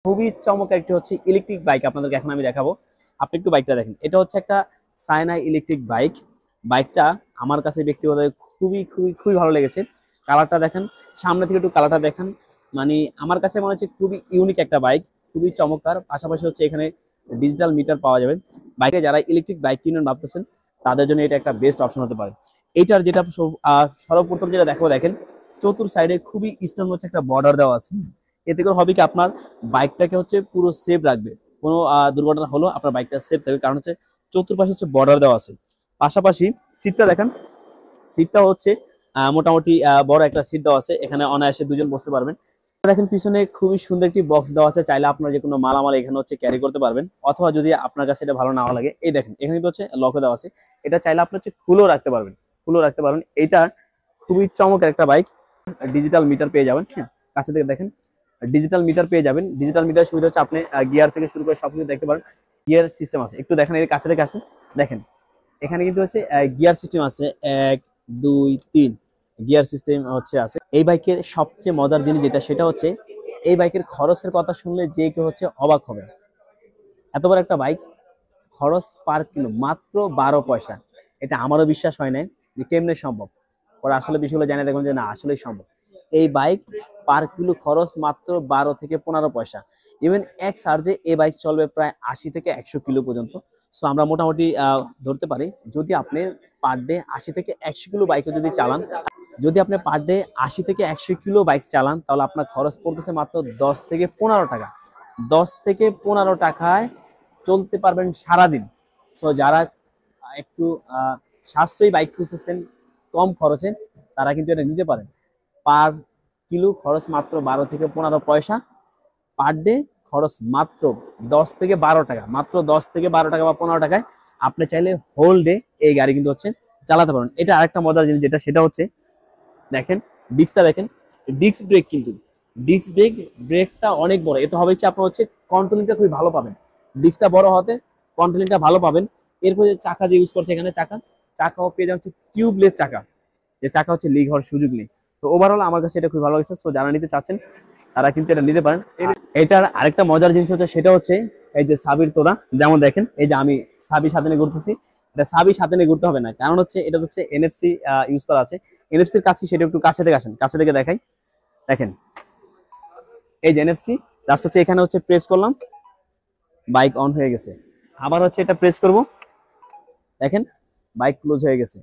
খুবই চমৎকার একটি হচ্ছে ইলেকট্রিক বাইক আপনাদেরকে এখন আমি দেখাবো। আপনি একটু বাইকটা দেখেন, এটা হচ্ছে একটা সাইনা ইলেকট্রিক বাইক। বাইকটা আমার কাছে ব্যক্তিগতভাবে খুবই খুবই খুবই ভালো লেগেছে। কালারটা দেখেন, সামনে থেকে একটু কালারটা দেখেন, মানে আমার কাছে মনে হচ্ছে খুবই ইউনিক একটা বাইক, খুবই চমৎকার। পাশাপাশি হচ্ছে এখানে ডিজিটাল মিটার পাওয়া যাবে। বাইকে যারা ইলেকট্রিক বাইক কিনুন ভাবতেছেন তাদের জন্য এটা একটা বেস্ট অপশন হতে পারে। এইটার যেটা সর্বপ্রথম যেটা দেখাবো, দেখেন চতুর সাইডে খুবই স্ট্রং হচ্ছে একটা বর্ডার দেওয়া আছে। এতে করে হবে কি, আপনার বাইকটাকে হচ্ছে পুরো সেফ রাখবে। কোনো দুর্ঘটনা হলো আপনার বাইকটা সেফ থাকবে, কারণ হচ্ছে চতুর্পাশে হচ্ছে বর্ডার দেওয়া আছে। পাশাপাশি সিটটা দেখেন, সিটটা হচ্ছে মোটামুটি বড় একটা সিট দেওয়া আছে, এখানে অনায়াসে দুজন বসতে পারবেন। দেখেন পিছনে খুবই সুন্দর একটি বক্স দেওয়া আছে, চাইলে আপনার যে কোনো মালামাল এখানে হচ্ছে ক্যারি করতে পারবেন, অথবা যদি আপনার কাছে এটা ভালো না লাগে, এই দেখেন এখানে কিন্তু হচ্ছে লক দেওয়া আছে, এটা চাইলে আপনি হচ্ছে খুলেও রাখতে পারবেন, খুলেও রাখতে পারবেন। এটা খুবই চমৎকার একটা বাইক। ডিজিটাল মিটার পেয়ে যাবেন, হ্যাঁ কাছে থেকে দেখেন ডিজিটাল মিটার পেয়ে যাবেন। ডিজিটাল মিটার সুবিধা হচ্ছে আপনি গিয়ার থেকে শুরু করে সবকিছু দেখতে পারেন। গিয়ার সিস্টেম আছে, একটু দেখেন, এর কাছে থেকে আসেন, দেখেন এখানে কিন্তু হচ্ছে গিয়ার সিস্টেম আছে, 1 2 3 গিয়ার সিস্টেম হচ্ছে আছে। এই বাইকের সবচেয়ে মজার জিনিস যেটা, সেটা হচ্ছে এই বাইকের খরচের কথা শুনলে যে কেউ হচ্ছে অবাক হবে। এত বড় একটা বাইক, খরচ পার কিলো মাত্র 12 পয়সা। এটা আমারও বিশ্বাস হয় না যে কেমনে সম্ভব। ওরা আসলে বিষয়গুলো জানিয়ে দেখবেন যে না, আসলেই সম্ভব। এই বাইক পার কিলো খরচ মাত্র 12 থেকে 15 পয়সা। ইভেন এক চার্জে এই বাইক চলবে প্রায় 80 থেকে 100 কিলো পর্যন্ত। সো আমরা মোটামুটি ধরতে পারি, যদি আপনি পার ডে 80 থেকে 100 কিলো বাইকে যদি চালান, যদি আপনি পার ডে 80 থেকে 100 কিলো বাইক চালান, তাহলে আপনার খরচ পড়তেছে মাত্র 10 থেকে 15 টাকা। 10 থেকে 15 টাকায় চলতে পারবেন সারাদিন। সো যারা একটু সাশ্রয়ী বাইক খুঁজতেছেন কম খরচে, তারা কিন্তু এটা নিতে পারেন। পার কিলো খরচ মাত্র 12 থেকে 15 পয়সা, পার ডে খরচ মাত্র 10 থেকে 12 টাকা, মাত্র 10 থেকে 12 টাকা বা 15 টাকায় আপনি চাইলে হোল ডে এই গাড়ি কিন্তু হচ্ছে চালাতে পারবেন। এটা আরেকটা মজার জিনিস যেটা, সেটা হচ্ছে দেখেন ডিস্কটা দেখেন, ডিস্ক ব্রেক কিন্তু, ডিস্ক ব্রেক, ব্রেকটা অনেক বড়। এতে হবে কি, আপনার হচ্ছে কন্ট্রোলিংটা খুবই ভালো পাবেন। ডিস্কটা বড় হতে কন্ট্রোলিংটা ভালো পাবেন। এরপরে যে চাকা যে ইউজ করছে এখানে, চাকাও পেয়ে যাচ্ছে টিউবলেস চাকা, যে চাকা হচ্ছে লিক হওয়ার সুযোগ নেই। তো ওভারঅল আমার কাছে এটা খুবই ভালো লাগছে। সো যারা নিতে চাচ্ছেন তারা কিন্তু এটা নিতে পারেন। এটার আরেকটা মজার জিনিস হচ্ছে, সেটা হচ্ছে এই যে সাবির তোরা, যেমন দেখেন এই যে আমি সাবির সাথে নিয়ে ঘুরতেছি, এটা সাবির সাথে নিয়ে ঘুরতে হবে না, কারণ হচ্ছে এটা হচ্ছে এনএফসি ইউজ করা আছে। এনএফসির কাজ কি সেটা একটু কাছে থেকে আসেন, কাছে থেকে দেখাই। দেখেন এই যে এনএফসি, জাস্ট হচ্ছে এখানে হচ্ছে প্রেস করলাম, বাইক অন হয়ে গেছে। আবার হচ্ছে এটা প্রেস করব, দেখেন বাইক ক্লোজ হয়ে গেছে।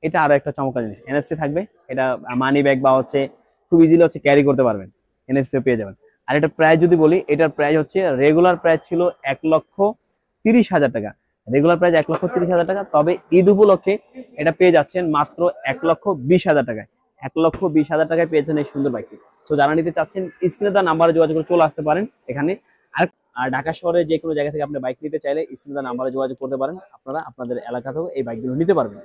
এটা আরো একটা চমৎকার জিনিস, এনএফসি থাকবে, এটা মানি ব্যাগ বা হচ্ছে খুব ইজিলি হচ্ছে ক্যারি করতে পারবেন, এনএফসিও পেয়ে যাবেন। আর এটা প্রাইস যদি বলি, এটার প্রাইস হচ্ছে রেগুলার প্রাইস ছিল 1,30,000 টাকা। রেগুলার প্রাইস 1,30,000 টাকা, তবে ঈদ উপলক্ষে এটা পেয়ে যাচ্ছেন মাত্র 1,20,000 টাকায়। 1,20,000 টাকায় পেয়েছেন এই সুন্দর বাইকটি। তো যারা নিতে চাচ্ছেন স্ক্রিনে দেওয়া নাম্বারে যোগাযোগ করে চলে আসতে পারেন এখানে। আর আর ঢাকা শহরে যে কোনো জায়গা থেকে আপনি বাইক নিতে চাইলে স্ক্রিনে দেওয়া নাম্বারে যোগাযোগ করতে পারেন, আপনারা আপনাদের এলাকা থেকেও এই বাইকগুলো নিতে পারবেন।